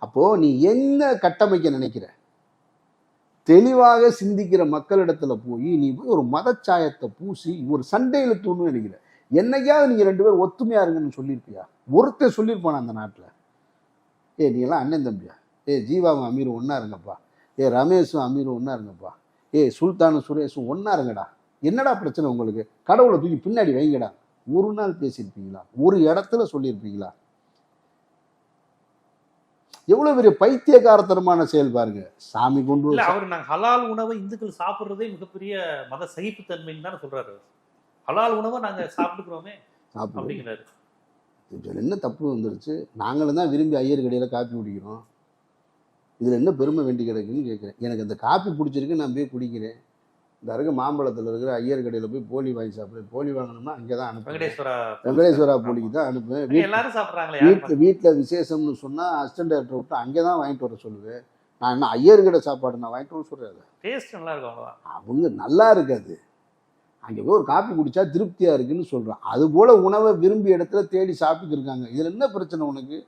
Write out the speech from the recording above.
அப்போது நீ என்ன கட்டமைக்க நினைக்கிற? தெளிவாக சிந்திக்கிற மக்களிடத்துல போய் நீ போய் ஒரு மதச்சாயத்தை பூசி ஒரு சண்டையில தூணுன்னு நினைக்கிற. என்னைக்காவது நீங்கள் 2 பேரும் ஒத்துமையா இருங்கன்னு சொல்லியிருப்பியா? ஒருத்தர் சொல்லியிருப்பானா அந்த நாட்டில்? நீ எல்லாம் அண்ணன் தம்பியா? ஜீவாவும் அமீரும் ஒன்றா இருங்கப்பா. ரமேஷும் அமீரும் ஒன்றா இருங்கப்பா. சுல்தானும் சுரேஷும் ஒன்றா இருங்கடா. என்னடா பிரச்சனை உங்களுக்கு? கடவுளை தூக்கி பின்னாடி வைங்கடா. ஒரு நாள் பேசியிருப்பீங்களா? ஒரு இடத்துல சொல்லியிருப்பீங்களா? எவ்வளவு பெரிய பைத்தியக்காரத்தனமான செயல் பாருங்க. சாமி கொண்டு அவர் நாங்கள் ஹலால் உணவை இந்துக்கள் சாப்பிட்றதே மிகப்பெரிய மத சகிப்புத்தன்மைன்னு தானே சொல்றாரு. ஹலால் உணவை நாங்கள் சாப்பிட்டுக்கிறோமே அப்படிங்கிறாரு. இதில் என்ன தப்பு வந்துருச்சு? நாங்களும் தான் விரும்பி ஐயர் கடையில் காப்பி குடிக்கிறோம். இதில் என்ன பெருமை வேண்டி கிடக்குன்னு கேட்குறேன். எனக்கு அந்த காப்பி பிடிச்சிருக்கு, நான் போய் குடிக்கிறேன். இந்த இருக்க மாம்பழத்தில் இருக்கிற ஐயர் கடையில் போய் போலி வாங்கி சாப்பிடுவேன். போலி வாங்கணும்னா அங்கே தான் அனுப்புவேன். வெங்கடேஸ்வரா போலிக்கு தான் அனுப்புவேன். வீட்டில் விசேஷம்னு சொன்னால் அசிஸ்டன்ட் டைரக்டர் விட்டு அங்கே தான் வாங்கிட்டு வர சொல்லுவேன். நான் என்ன ஐயர் கடை சாப்பாடு நான் வாங்கிட்டு வர சொல்கிறேன். டேஸ்ட் நல்லா இருக்கும். அவங்க நல்லா இருக்காது. அங்கே போய் ஒரு காப்பி குடித்தா திருப்தியாக இருக்குன்னு சொல்கிறான். அதுபோல் உணவை விரும்பி இடத்துல தேடி சாப்பிட்டுருக்காங்க. இதில் என்ன பிரச்சனை உனக்கு?